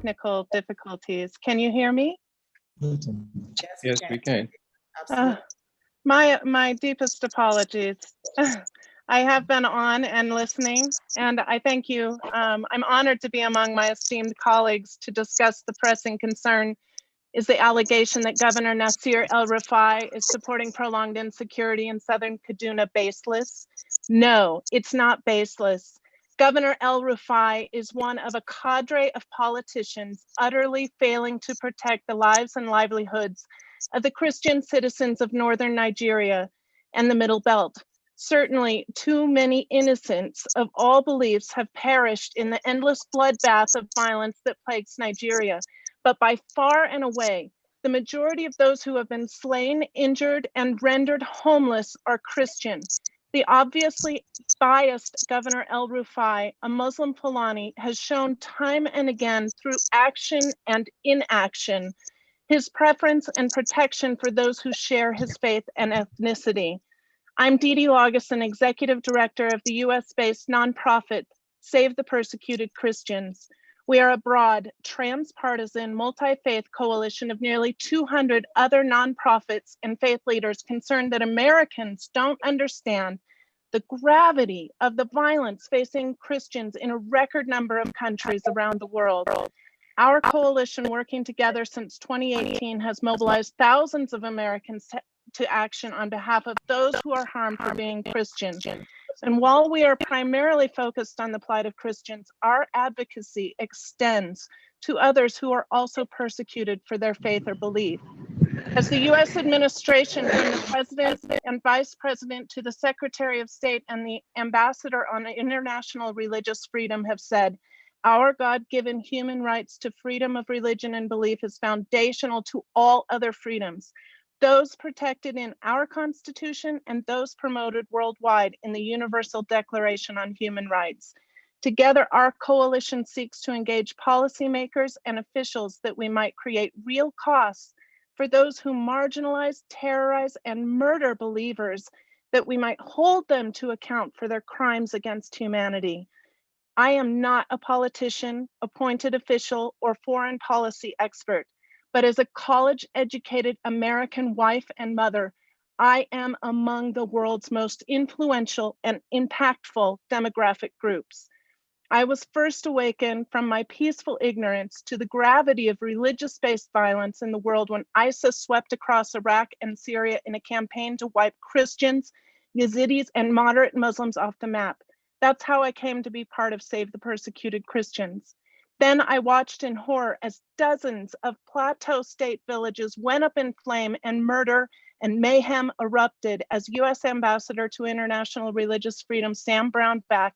technical difficulties. Can you hear me? Yes, we can. My deepest apologies. I have been on and listening, and I thank you. I'm honored to be among my esteemed colleagues to discuss the pressing concern is the allegation that Governor Nasir El-Rufai is supporting prolonged insecurity in southern Kaduna baseless. No, it's not baseless. Governor El-Rufai is one of a cadre of politicians utterly failing to protect the lives and livelihoods of the Christian citizens of northern Nigeria and the Middle Belt. Certainly, too many innocents of all beliefs have perished in the endless bloodbath of violence that plagues Nigeria. But by far and away, the majority of those who have been slain, injured, and rendered homeless are Christian. The obviously biased Governor El-Rufai, a Muslim Fulani, has shown time and again through action and inaction his preference and protection for those who share his faith and ethnicity. I'm Dee Dee Laugesen, Executive Director of the US-based nonprofit Save the Persecuted Christians. We are a broad, transpartisan, multi-faith coalition of nearly 200 other nonprofits and faith leaders concerned that Americans don't understand the gravity of the violence facing Christians in a record number of countries around the world. Our coalition, working together since 2018, has mobilized thousands of Americans to action on behalf of those who are harmed for being Christian. And while we are primarily focused on the plight of Christians, our advocacy extends to others who are also persecuted for their faith or belief. As the US administration, from the President and Vice President to the Secretary of State and the Ambassador on International Religious Freedom have said, our God-given human rights to freedom of religion and belief is foundational to all other freedoms, those protected in our Constitution and those promoted worldwide in the Universal Declaration on Human Rights. Together, our coalition seeks to engage policymakers and officials that we might create real costs for those who marginalize, terrorize, and murder believers, that we might hold them to account for their crimes against humanity. I am not a politician, appointed official, or foreign policy expert, but as a college-educated American wife and mother, I am among the world's most influential and impactful demographic groups. I was first awakened from my peaceful ignorance to the gravity of religious-based violence in the world when ISIS swept across Iraq and Syria in a campaign to wipe Christians, Yazidis, and moderate Muslims off the map. That's how I came to be part of Save the Persecuted Christians. Then I watched in horror as dozens of Plateau State villages went up in flame and murder and mayhem erupted as US Ambassador to International Religious Freedom Sam Brownback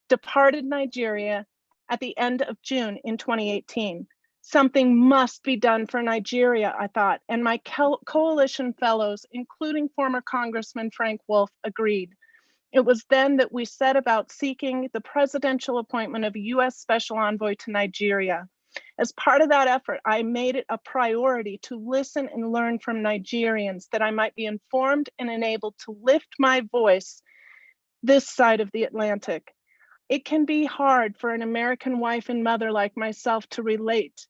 departed Nigeria at the end of June in 2018. Something must be done for Nigeria, I thought, and my coalition fellows, including former Congressman Frank Wolf, agreed. It was then that we set about seeking the presidential appointment of a US Special Envoy to Nigeria. As part of that effort, I made it a priority to listen and learn from Nigerians that I might be informed and enabled to lift my voice this side of the Atlantic. It can be hard for an American wife and mother like myself to relate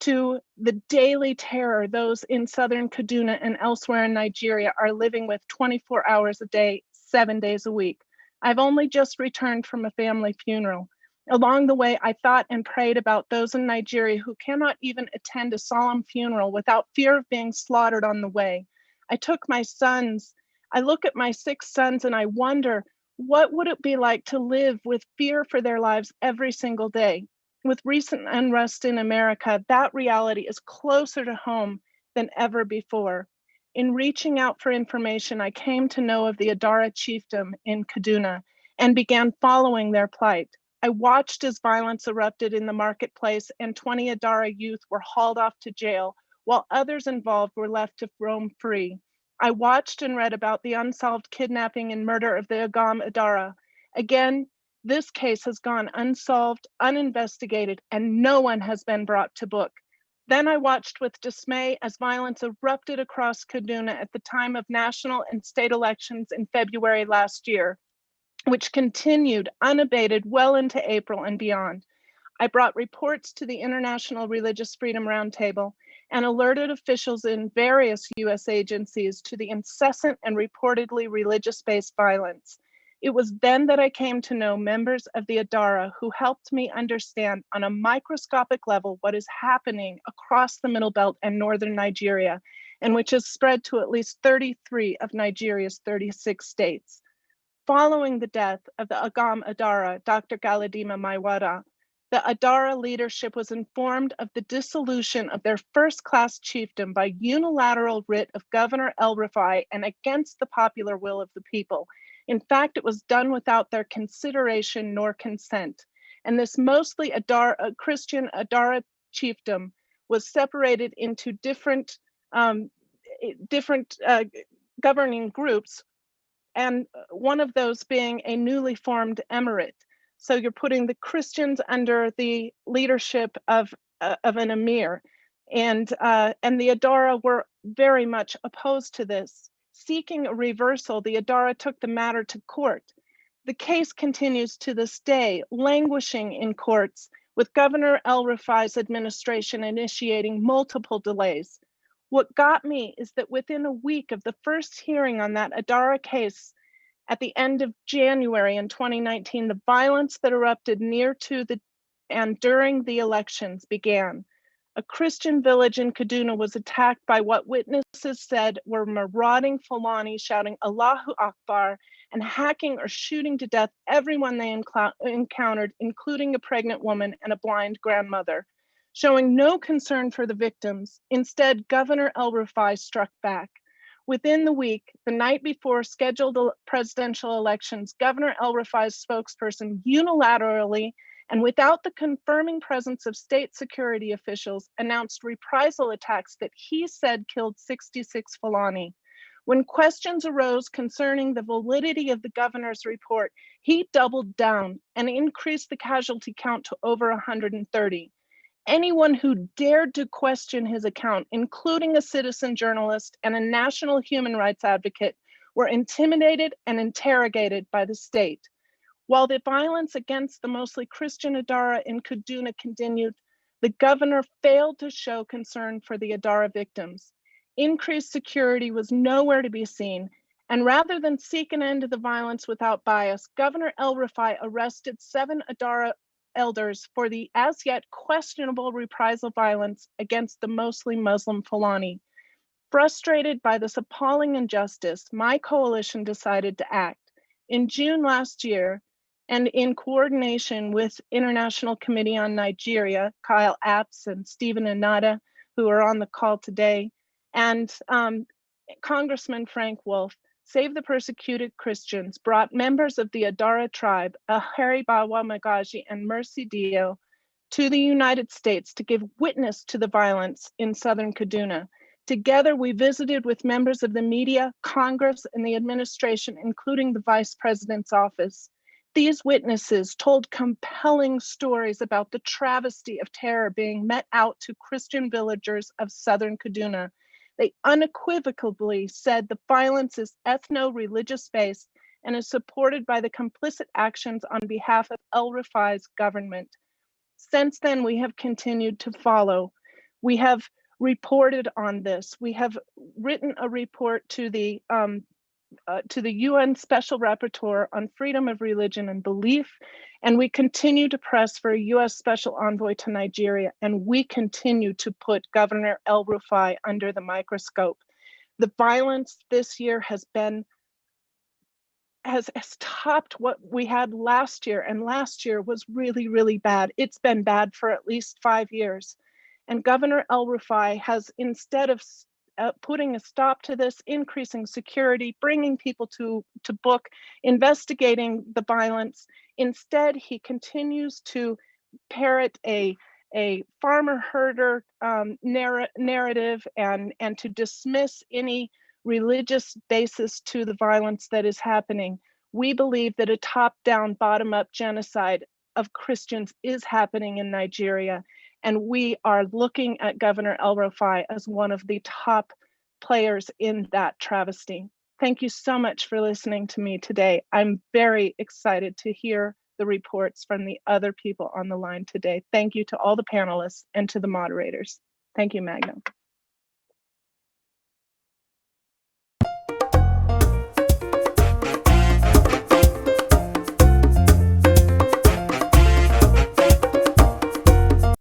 to the daily terror those in southern Kaduna and elsewhere in Nigeria are living with 24 hours a day, 7 days a week. I've only just returned from a family funeral. Along the way, I thought and prayed about those in Nigeria who cannot even attend a solemn funeral without fear of being slaughtered on the way. I look at my 6 sons and I wonder, what would it be like to live with fear for their lives every single day? With recent unrest in America, that reality is closer to home than ever before. In reaching out for information, I came to know of the Adara chiefdom in Kaduna and began following their plight. I watched as violence erupted in the marketplace and 20 Adara youth were hauled off to jail while others involved were left to roam free. I watched and read about the unsolved kidnapping and murder of the Agam Adara. Again, this case has gone unsolved, uninvestigated, and no one has been brought to book. Then I watched with dismay as violence erupted across Kaduna at the time of national and state elections in February last year, which continued unabated well into April and beyond. I brought reports to the International Religious Freedom Roundtable and alerted officials in various US agencies to the incessant and reportedly religious-based violence. It was then that I came to know members of the Adara who helped me understand on a microscopic level what is happening across the Middle Belt and northern Nigeria, and which has spread to at least 33 of Nigeria's 36 states. Following the death of the Agam Adara, Dr. Galadima Maiwada, the Adara leadership was informed of the dissolution of their first-class chiefdom by unilateral writ of Governor El-Rufai and against the popular will of the people. In fact, it was done without their consideration nor consent. And this mostly Christian Adara chiefdom was separated into different governing groups, and one of those being a newly formed emirate. So you're putting the Christians under the leadership of an emir, and the Adara were very much opposed to this. Seeking a reversal, the Adara took the matter to court. The case continues to this day, languishing in courts, with Governor El-Rufai's administration initiating multiple delays. What got me is that within a week of the first hearing on that Adara case, at the end of January in 2019, the violence that erupted near to and during the elections began. A Christian village in Kaduna was attacked by what witnesses said were marauding Fulani shouting Allahu Akbar and hacking or shooting to death everyone they encountered, including a pregnant woman and a blind grandmother. Showing no concern for the victims, instead, Governor El-Rufai struck back. Within the week, the night before scheduled presidential elections, Governor El-Rufai's spokesperson unilaterally and without the confirming presence of state security officials announced reprisal attacks that he said killed 66 Fulani. When questions arose concerning the validity of the governor's report, he doubled down and increased the casualty count to over 130. Anyone who dared to question his account, including a citizen journalist and a national human rights advocate, were intimidated and interrogated by the state. While the violence against the mostly Christian Adara in Kaduna continued, the governor failed to show concern for the Adara victims. Increased security was nowhere to be seen, and rather than seek an end to the violence without bias, Governor El-Rufai arrested 7 Adara elders for the as yet questionable reprisal violence against the mostly Muslim Fulani. Frustrated by this appalling injustice, my coalition decided to act. In June last year, and in coordination with International Committee on Nigeria, Kyle Apps and Stephen Anada, who are on the call today, and Congressman Frank Wolf, Save the Persecuted Christians, brought members of the Adara tribe, Ahari Bawa Magaji and Mercy Dio, to the United States to give witness to the violence in southern Kaduna. Together, we visited with members of the media, Congress, and the administration, including the Vice President's office. These witnesses told compelling stories about the travesty of terror being met out to Christian villagers of southern Kaduna. They unequivocally said the violence is ethno-religious based and is supported by the complicit actions on behalf of El-Rufai's government. Since then, we have continued to follow. We have reported on this. We have written a report to the UN Special Rapporteur on Freedom of Religion and Belief, and we continue to press for a US Special Envoy to Nigeria, and we continue to put Governor El-Rufai under the microscope. The violence this year has topped what we had last year, and last year was really, really bad. It's been bad for at least 5 years. And Governor El-Rufai has, instead of putting a stop to this, increasing security, bringing people to book, investigating the violence. Instead, he continues to parrot a farmer-herder narrative and to dismiss any religious basis to the violence that is happening. We believe that a top-down, bottom-up genocide of Christians is happening in Nigeria. And we are looking at Governor El-Rufai as one of the top players in that travesty. Thank you so much for listening to me today. I'm very excited to hear the reports from the other people on the line today. Thank you to all the panelists and to the moderators. Thank you, Magna.